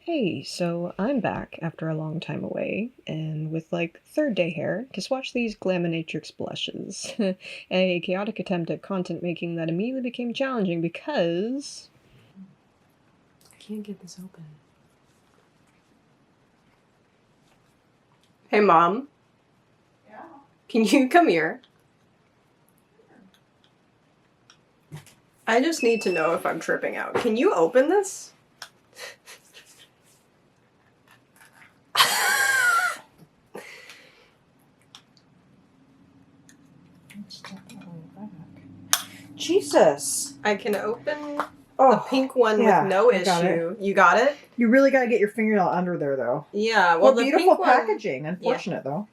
Hey, so I'm back after a long time away, and with like third day hair, to swatch these Glaminatrix blushes. A chaotic attempt at content making that immediately became challenging because I can't get this open. Hey Mom. Yeah. Can you come here? I just need to know if I'm tripping out. Can you open this? Jesus. I can open Oh, the pink one yeah, with no I got issue. You got it? You really got to get your fingernail under there, though. Yeah, well, Well, the beautiful pink one, packaging. Unfortunate, though.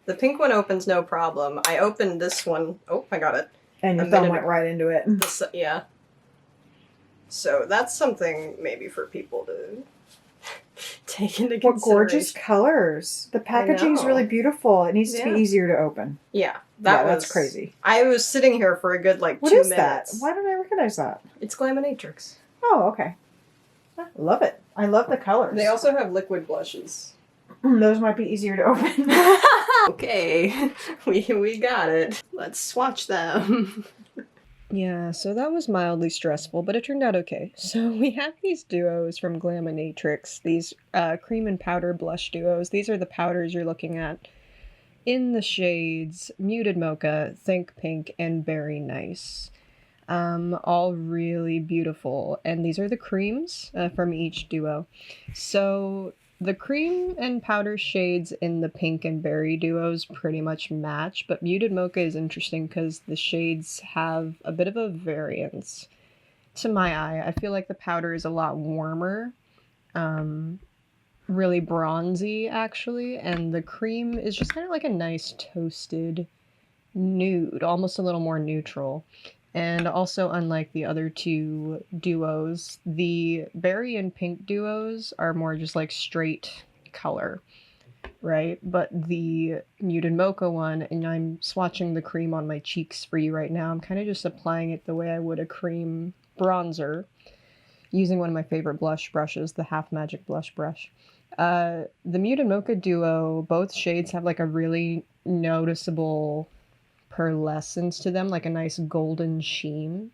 the pink one opens no problem. I opened this one. Oh, I got it. And your thumb went right into it. Yeah. So that's something maybe for people to take into consideration. What gorgeous colors. The packaging's really beautiful. It needs to be easier to open. Yeah. That's crazy. I was sitting here for a good, 2 minutes. What is that? Why don't I recognize that? It's Glaminatrix. Oh, okay. I love it. I love the colors. They also have liquid blushes. Those might be easier to open. Okay. We got it. Let's swatch them. Yeah, so that was mildly stressful, but it turned out okay. So we have these duos from Glaminatrix, these cream and powder blush duos. These are the powders you're looking at in the shades Muted Mocha, Think Pink, and Berry Nice. All really beautiful. And these are the creams from each duo. So the cream and powder shades in the pink and berry duos pretty much match, but Muted Mocha is interesting because the shades have a bit of a variance. To my eye, I feel like the powder is a lot warmer, really bronzy actually, and the cream is just kind of like a nice toasted nude, almost a little more neutral. And also, unlike the other two duos, the berry and pink duos are more just like straight color, right? But the Muted Mocha one, and I'm swatching the cream on my cheeks for you right now, I'm kind of just applying it the way I would a cream bronzer, using one of my favorite blush brushes, the Half Magic blush brush. The Muted Mocha duo, both shades have like a really noticeable pearlescence to them, like a nice golden sheen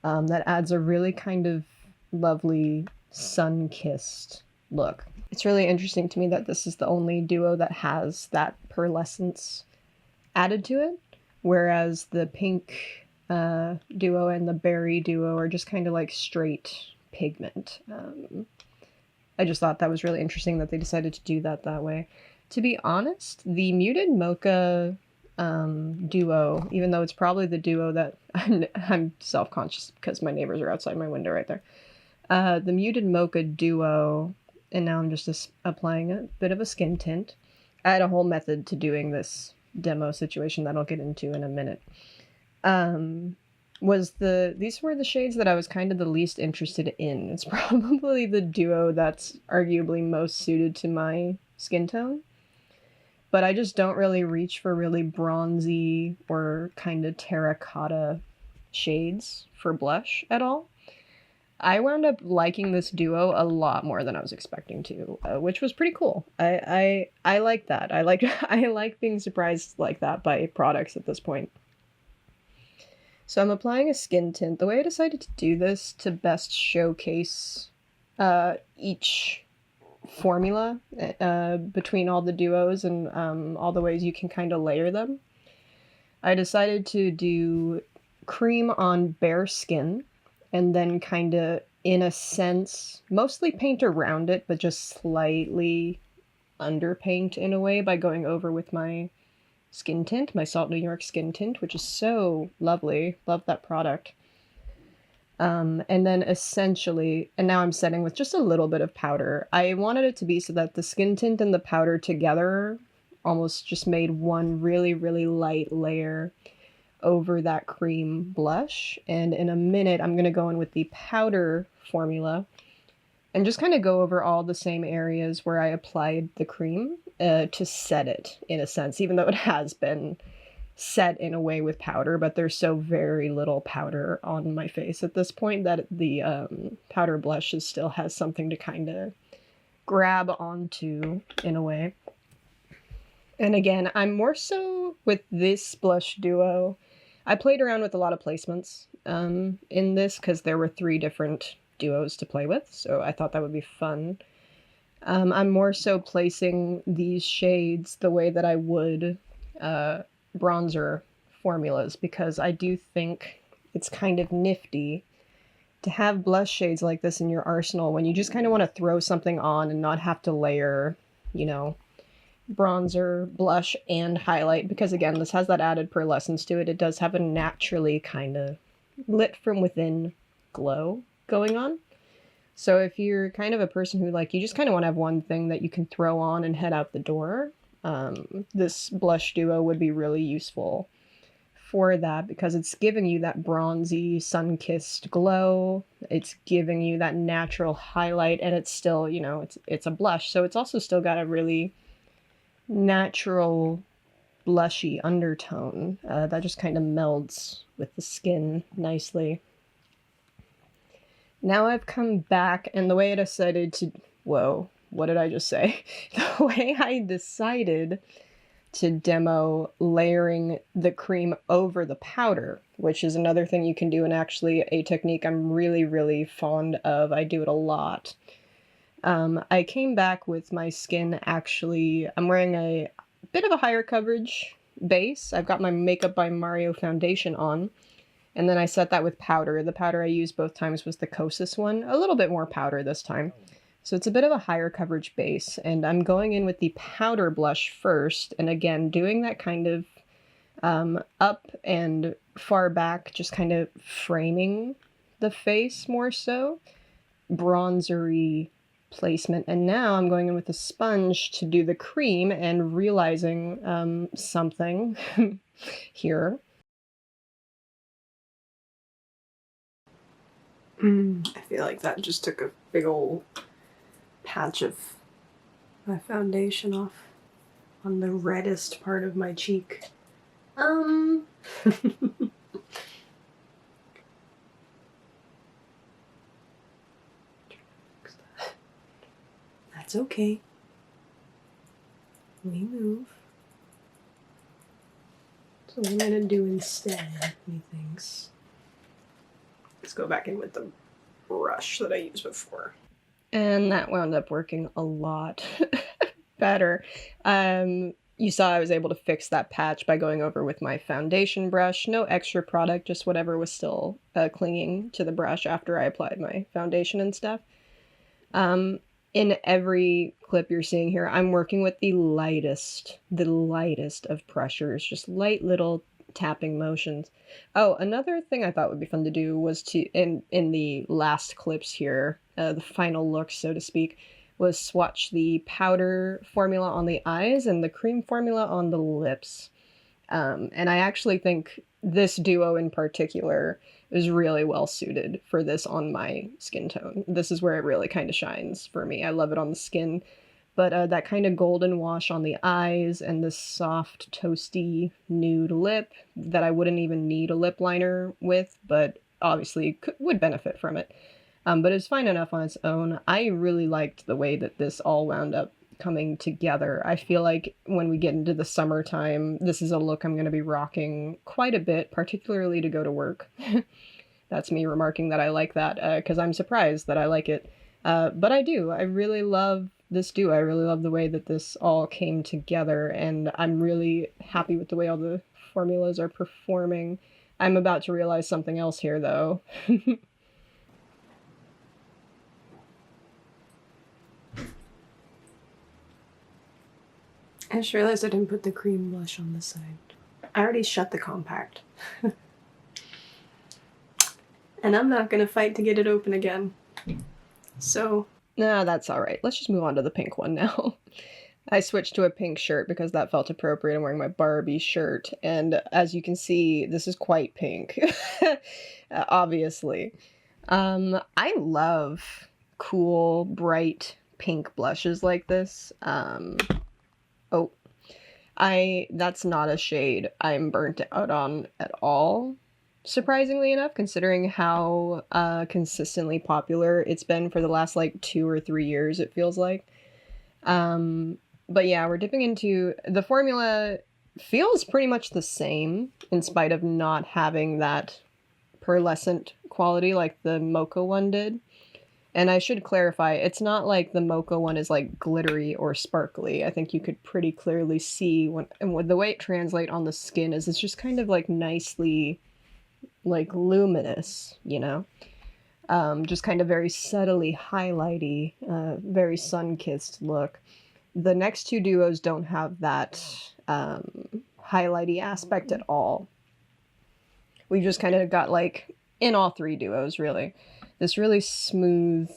that adds a really kind of lovely sun-kissed look. It's really interesting to me that this is the only duo that has that pearlescence added to it, whereas the pink duo and the berry duo are just kind of like straight pigment. I just thought that was really interesting that they decided to do that way. To be honest, the Muted Mocha duo, even though it's probably the duo that I'm self-conscious because my neighbors are outside my window right there. The Muted Mocha duo, and now I'm just applying a bit of a skin tint. I had a whole method to doing this demo situation that I'll get into in a minute. These were the shades that I was kind of the least interested in. It's probably the duo that's arguably most suited to my skin tone. But I just don't really reach for really bronzy or kind of terracotta shades for blush at all. I wound up liking this duo a lot more than I was expecting to, which was pretty cool. I like that. I like being surprised like that by products at this point. So I'm applying a skin tint. The way I decided to do this to best showcase each formula between all the duos and all the ways you can kind of layer them, I decided to do cream on bare skin and then kind of, in a sense, mostly paint around it, but just slightly underpaint in a way by going over with my skin tint, my Salt New York skin tint, which is so lovely. Love that product. And then essentially, and now I'm setting with just a little bit of powder. I wanted it to be so that the skin tint and the powder together almost just made one really, really light layer over that cream blush. And in a minute, I'm going to go in with the powder formula and just kind of go over all the same areas where I applied the cream to set it, in a sense, even though it has been set in a way with powder, but there's so very little powder on my face at this point that the powder blush still has something to kind of grab onto in a way. And again, I'm more so with this blush duo. I played around with a lot of placements in this because there were 3 different duos to play with, so I thought that would be fun. I'm more so placing these shades the way that I would bronzer formulas, because I do think it's kind of nifty to have blush shades like this in your arsenal when you just kind of want to throw something on and not have to layer, you know, bronzer, blush, and highlight, because again, this has that added pearlescence to it. It does have a naturally kind of lit from within glow going on. So if you're kind of a person who, like, you just kind of want to have one thing that you can throw on and head out the door, this blush duo would be really useful for that, because it's giving you that bronzy, sun-kissed glow. It's giving you that natural highlight, and it's still, you know, it's a blush, so it's also still got a really natural blushy undertone that just kind of melds with the skin nicely. Now I've come back, and the way I decided to... Whoa, what did I just say? The way I decided to demo layering the cream over the powder, which is another thing you can do, and actually a technique I'm really, really fond of. I do it a lot. I came back with my skin, actually, I'm wearing a bit of a higher coverage base. I've got my Makeup by Mario foundation on, and then I set that with powder. The powder I used both times was the Kosas one, a little bit more powder this time. So it's a bit of a higher coverage base, and I'm going in with the powder blush first, and again, doing that kind of up and far back, just kind of framing the face more so, bronzery placement. And now I'm going in with a sponge to do the cream and realizing something here. I feel like that just took a big old patch of my foundation off on the reddest part of my cheek. That's okay. We move. So what I'm gonna do instead, methinks, is go back in with the brush that I used before. And that wound up working a lot better. You saw I was able to fix that patch by going over with my foundation brush. No extra product, just whatever was still clinging to the brush after I applied my foundation and stuff. In every clip you're seeing here, I'm working with the lightest of pressures, just light little tapping motions. Oh, another thing I thought would be fun to do was to, in the last clips here, the final look, so to speak, was swatch the powder formula on the eyes and the cream formula on the lips. And I actually think this duo in particular is really well suited for this on my skin tone. This is where it really kind of shines for me. I love it on the skin, but that kind of golden wash on the eyes and this soft, toasty, nude lip that I wouldn't even need a lip liner with, but obviously would benefit from it. But it's fine enough on its own. I really liked the way that this all wound up coming together. I feel like when we get into the summertime, this is a look I'm going to be rocking quite a bit, particularly to go to work. That's me remarking that I like that, because I'm surprised that I like it. But I do. I really love this duo. I really love the way that this all came together, and I'm really happy with the way all the formulas are performing. I'm about to realize something else here, though. I just realized I didn't put the cream blush on this side. I already shut the compact. And I'm not gonna fight to get it open again. So, nah, that's alright. Let's just move on to the pink one now. I switched to a pink shirt because that felt appropriate. I'm wearing my Barbie shirt, and as you can see, this is quite pink. Obviously. I love cool, bright pink blushes like this. Oh, that's not a shade I'm burnt out on at all. surprisingly enough, considering how consistently popular it's been for the last like 2 or 3 years, it feels like. But yeah, we're dipping into the formula. Feels pretty much the same in spite of not having that pearlescent quality like the mocha one did. And I should clarify, it's not like the mocha one is like glittery or sparkly. I think you could pretty clearly see when the way it translates on the skin is it's just kind of like nicely like luminous, you know? Just kind of very subtly highlighty, very sun-kissed look. The next two duos don't have that highlighty aspect at all. We just kind of got like, in all three duos really, this really smooth,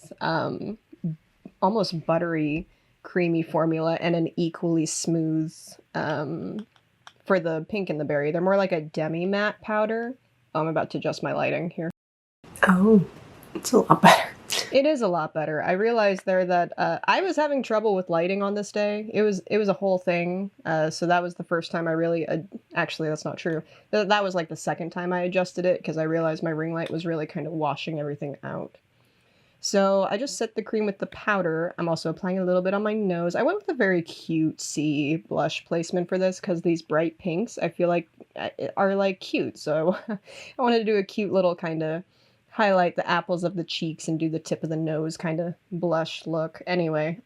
almost buttery, creamy formula and an equally smooth for the pink and the berry. They're more like a demi-matte powder. Oh, I'm about to adjust my lighting here. Oh, it's a lot better. It is a lot better. I realized there that I was having trouble with lighting on this day. It was a whole thing. So that was the first time I really... actually, that's not true. That was like the second time I adjusted it because I realized my ring light was really kind of washing everything out. So I just set the cream with the powder. I'm also applying a little bit on my nose. I went with a very cutesy blush placement for this because these bright pinks I feel like are like cute. So I wanted to do a cute little kind of highlight the apples of the cheeks and do the tip of the nose kind of blush look. Anyway,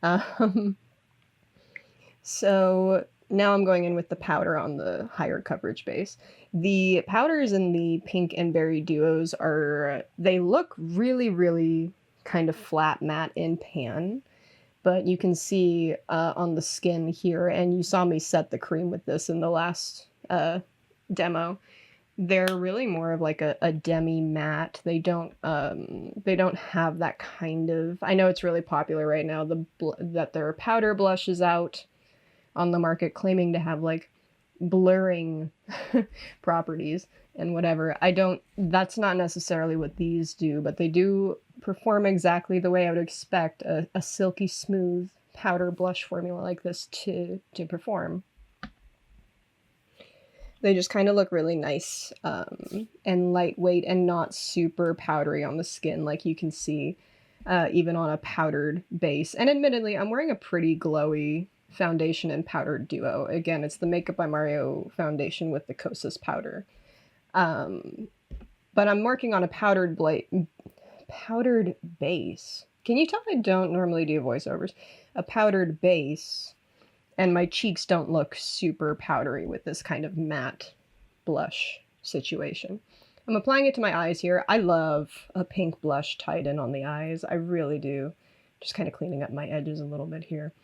so now I'm going in with the powder on the higher coverage base. The powders in the pink and berry duos they look really, really kind of flat matte in pan, but you can see on the skin here, and you saw me set the cream with this in the last demo. They're really more of like a demi matte. They don't have that kind of... I know it's really popular right now that their powder blush is out on the market claiming to have like blurring properties and whatever. That's not necessarily what these do, but they do perform exactly the way I would expect a silky smooth powder blush formula like this to perform. They just kind of look really nice and lightweight and not super powdery on the skin, like you can see even on a powdered base. And admittedly, I'm wearing a pretty glowy foundation and powdered duo. Again, it's the Makeup by Mario foundation with the Kosas powder. But I'm working on a powdered base. Can you tell I don't normally do voiceovers? A powdered base. And my cheeks don't look super powdery with this kind of matte blush situation. I'm applying it to my eyes here. I love a pink blush tied in on the eyes. I really do. Just kind of cleaning up my edges a little bit here.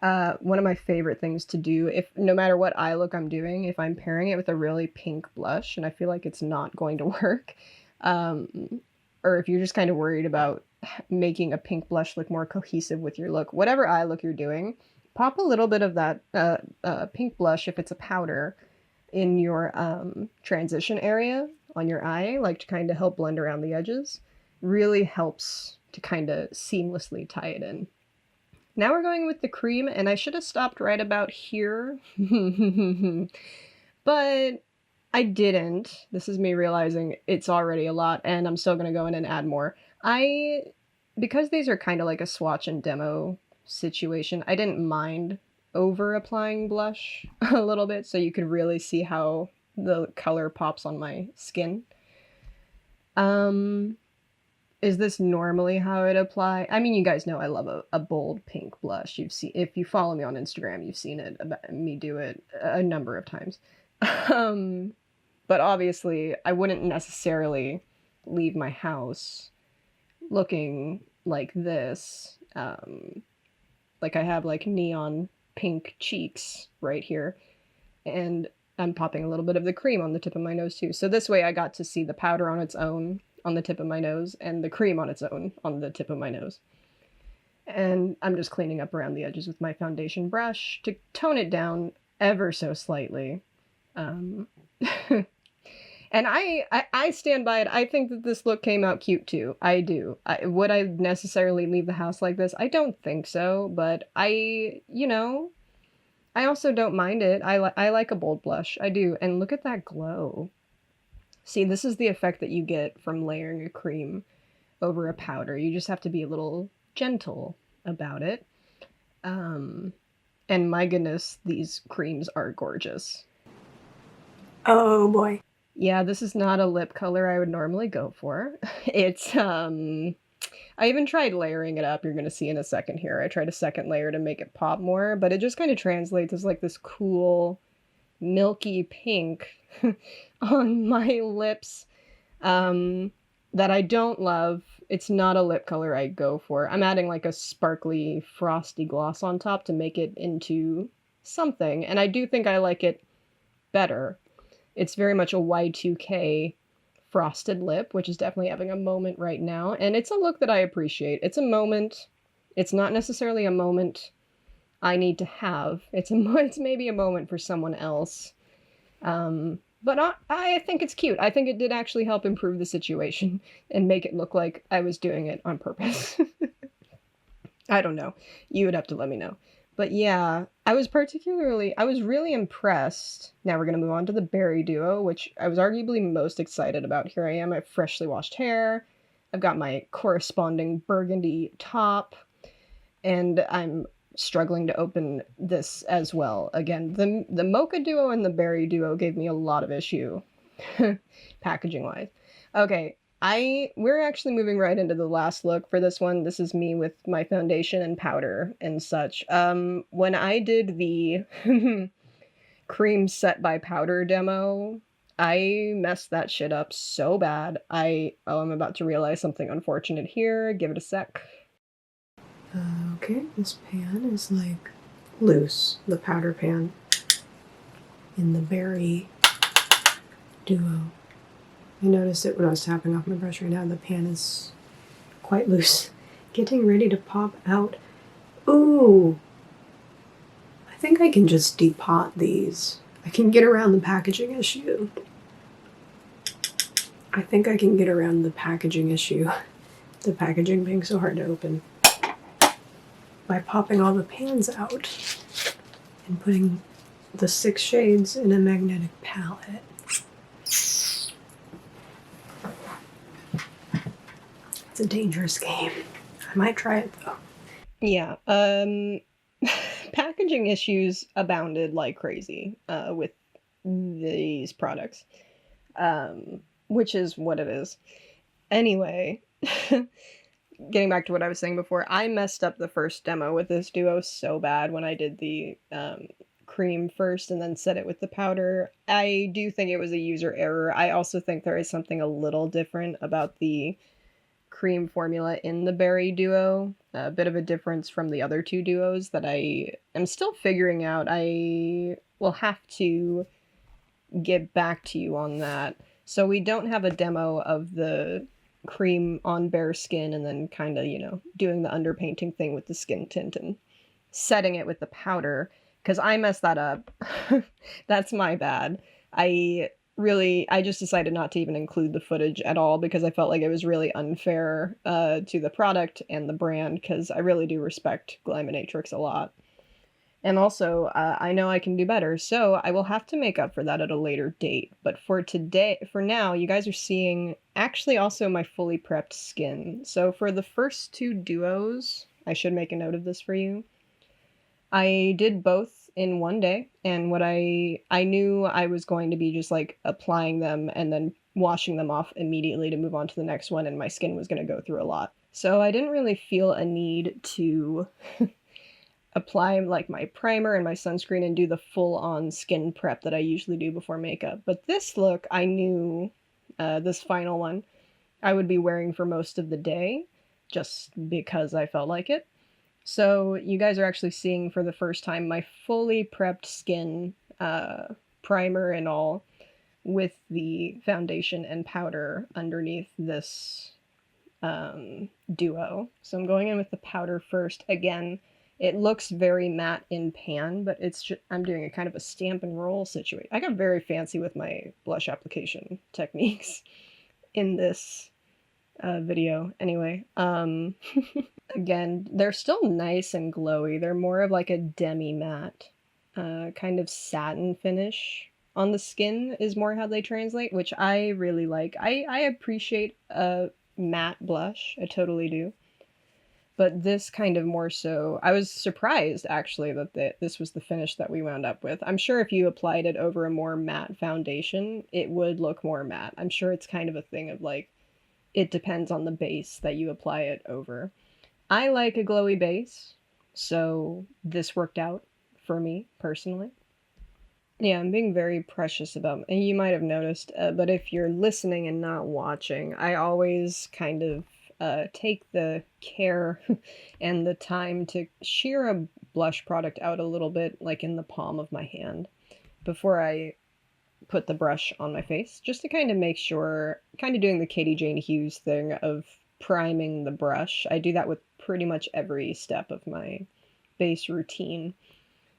One of my favorite things to do, no matter what eye look I'm doing, if I'm pairing it with a really pink blush and I feel like it's not going to work, or if you're just kind of worried about making a pink blush look more cohesive with your look, whatever eye look you're doing, pop a little bit of that pink blush, if it's a powder, in your transition area on your eye, like to kind of help blend around the edges. Really helps to kind of seamlessly tie it in. Now we're going with the cream, and I should have stopped right about here, but I didn't. This is me realizing it's already a lot, and I'm still going to go in and add more. Because these are kind of like a swatch and demo situation, I didn't mind over applying blush a little bit so you could really see how the color pops on my skin. Is this normally how it apply? I mean, you guys know I love a bold pink blush. If you follow me on Instagram, you've seen me do it a number of times. But obviously, I wouldn't necessarily leave my house looking like this. Like I have like neon pink cheeks right here, and I'm popping a little bit of the cream on the tip of my nose too. So this way I got to see the powder on its own on the tip of my nose and the cream on its own on the tip of my nose. And I'm just cleaning up around the edges with my foundation brush to tone it down ever so slightly. And I stand by it. I think that this look came out cute too. I do. Would I necessarily leave the house like this? I don't think so, but I also don't mind it. I like a bold blush. I do. And look at that glow. See, this is the effect that you get from layering a cream over a powder. You just have to be a little gentle about it. And my goodness, these creams are gorgeous. Oh boy. Yeah, this is not a lip color I would normally go for. It's, I even tried layering it up, you're gonna see in a second here. I tried a second layer to make it pop more, but it just kind of translates as like this cool, milky pink on my lips that I don't love. It's not a lip color I go for. I'm adding like a sparkly, frosty gloss on top to make it into something, and I do think I like it better. It's very much a Y2K frosted lip, which is definitely having a moment right now, and it's a look that I appreciate. It's a moment. It's not necessarily a moment I need to have. It's maybe a moment for someone else. But I think it's cute. I think it did actually help improve the situation and make it look like I was doing it on purpose. I don't know. You would have to let me know. But yeah, I was really impressed. Now we're going to move on to the Berry Duo, which I was arguably most excited about. Here I am, I have freshly washed hair. I've got my corresponding burgundy top, and I'm struggling to open this as well. Again, the Mocha Duo and the Berry Duo gave me a lot of issue, packaging wise. Okay, we're actually moving right into the last look for this one. This is me with my foundation and powder and such. When I did the cream set by powder demo, I messed that shit up so bad. I'm about to realize something unfortunate here. Give it a sec. Okay, this pan is like loose, the powder pan in the Berry Duo. I noticed it when I was tapping off my brush right now. The pan is quite loose. Getting ready to pop out. Ooh! I think I can just depot these. I can get around the packaging issue. I think I can get around the packaging issue. The packaging being so hard to open. By popping all the pans out and putting the 6 shades in a magnetic palette. It's a dangerous game. I might try it though. Yeah, packaging issues abounded like crazy with these products, which is what it is. Anyway, getting back to what I was saying before, I messed up the first demo with this duo so bad when I did the cream first and then set it with the powder. I do think it was a user error. I also think there is something a little different about the cream formula in the Berry Duo. A bit of a difference from the other two duos that I am still figuring out. I will have to get back to you on that. So we don't have a demo of the cream on bare skin and then kind of, doing the underpainting thing with the skin tint and setting it with the powder, because I messed that up. That's my bad. I just decided not to even include the footage at all because I felt like it was really unfair to the product and the brand, because I really do respect Glaminatrix a lot. And also, I know I can do better, so I will have to make up for that at a later date. But for now, you guys are seeing actually also my fully prepped skin. So for the first two duos, I should make a note of this for you. I did both in one day, and what I knew I was going to be just like applying them and then washing them off immediately to move on to the next one, and my skin was going to go through a lot. So I didn't really feel a need to apply like my primer and my sunscreen and do the full-on skin prep that I usually do before makeup. But this look, I knew, this final one, I would be wearing for most of the day, just because I felt like it. So you guys are actually seeing for the first time my fully prepped skin, primer and all, with the foundation and powder underneath this duo. So I'm going in with the powder first. Again, it looks very matte in pan, but it's just, I'm doing a kind of a stamp and roll situation. I got very fancy with my blush application techniques in this video. Anyway, again, they're still nice and glowy. They're more of like a demi-matte, kind of satin finish on the skin is more how they translate, which I really like. I appreciate a matte blush, I totally do. But this kind of more so, I was surprised actually that this was the finish that we wound up with. I'm sure if you applied it over a more matte foundation, it would look more matte. I'm sure it's kind of a thing of like, it depends on the base that you apply it over. I like a glowy base, so this worked out for me personally. Yeah, I'm being very precious about, and you might have noticed, but if you're listening and not watching, I always kind of take the care and the time to shear a blush product out a little bit, like in the palm of my hand, before I put the brush on my face, just to kind of make sure, kind of doing the Katie Jane Hughes thing of priming the brush. I do that with pretty much every step of my base routine,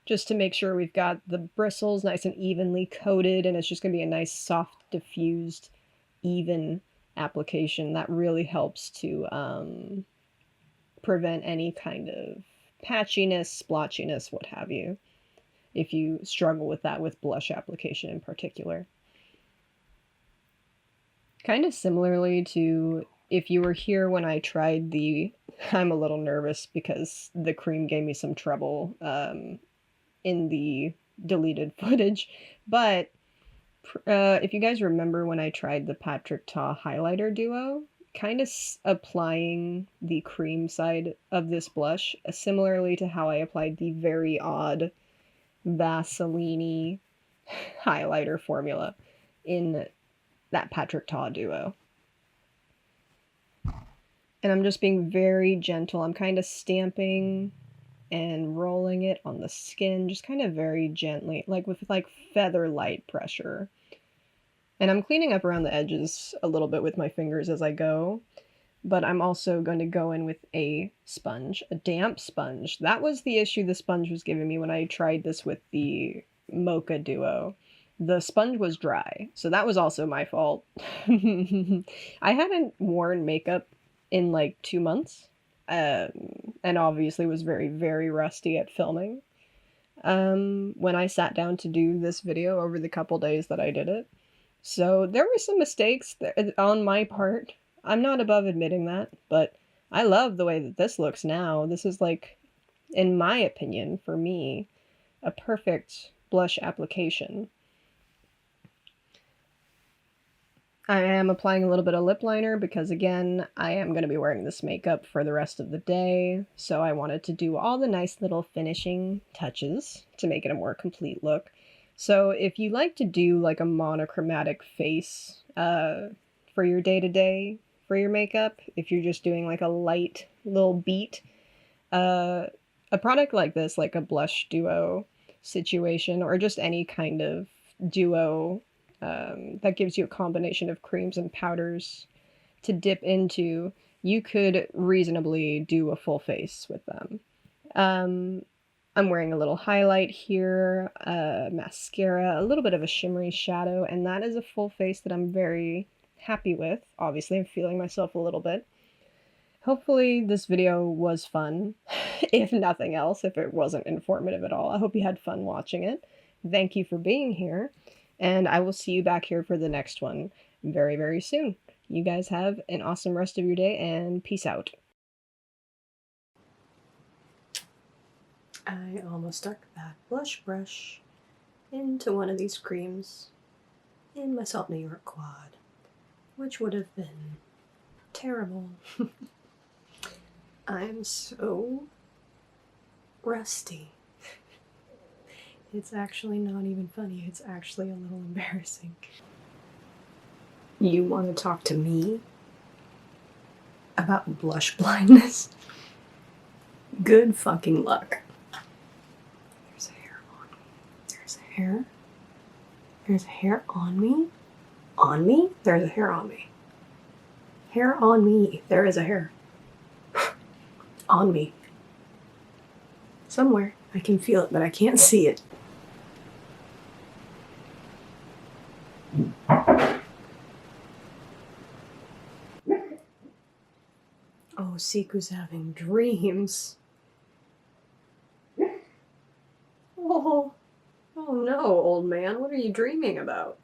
just to make sure we've got the bristles nice and evenly coated, and it's just going to be a nice, soft, diffused, even application that really helps to prevent any kind of patchiness, splotchiness, what have you, if you struggle with that with blush application in particular. Kind of similarly to if you were here when I tried the, I'm a little nervous because the cream gave me some trouble in the deleted footage, but if you guys remember when I tried the Patrick Ta highlighter duo, kind of applying the cream side of this blush, similarly to how I applied the very odd Vaseline highlighter formula in that Patrick Ta duo. And I'm just being very gentle. I'm kind of stamping and rolling it on the skin, just kind of very gently, like with like feather light pressure. And I'm cleaning up around the edges a little bit with my fingers as I go, but I'm also going to go in with a sponge, a damp sponge. That was the issue the sponge was giving me when I tried this with the Mocha Duo. The sponge was dry, so that was also my fault. I hadn't worn makeup in like 2 months, and obviously was very, very rusty at filming when I sat down to do this video over the couple days that I did it. So there were some mistakes on my part. I'm not above admitting that, but I love the way that this looks now. This is like, in my opinion, for me, a perfect blush application. I am applying a little bit of lip liner because, again, I am going to be wearing this makeup for the rest of the day, so I wanted to do all the nice little finishing touches to make it a more complete look. So if you like to do like a monochromatic face for your day-to-day, for your makeup, if you're just doing like a light little beat, a product like this, like a blush duo situation, or just any kind of duo that gives you a combination of creams and powders to dip into, you could reasonably do a full face with them. I'm wearing a little highlight here, mascara, a little bit of a shimmery shadow, and that is a full face that I'm very happy with. Obviously, I'm feeling myself a little bit. Hopefully this video was fun, if nothing else, if it wasn't informative at all. I hope you had fun watching it. Thank you for being here, and I will see you back here for the next one very, very soon. You guys have an awesome rest of your day, and peace out. I almost stuck that blush brush into one of these creams in my Salt New York quad, which would have been terrible. I'm so rusty. It's actually not even funny, it's actually a little embarrassing. You want to talk to me about blush blindness? Good fucking luck. There's a hair on me. There's a hair. There's a hair on me. On me? There's a hair on me. Hair on me. There is a hair. On me. Somewhere. I can feel it, but I can't see it. Oh, Siku's having dreams. Oh, Oh no, old man, what are you dreaming about?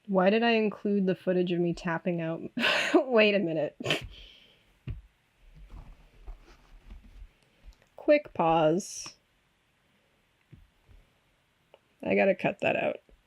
Why did I include the footage of me tapping out? Wait a minute. Quick pause. I gotta cut that out.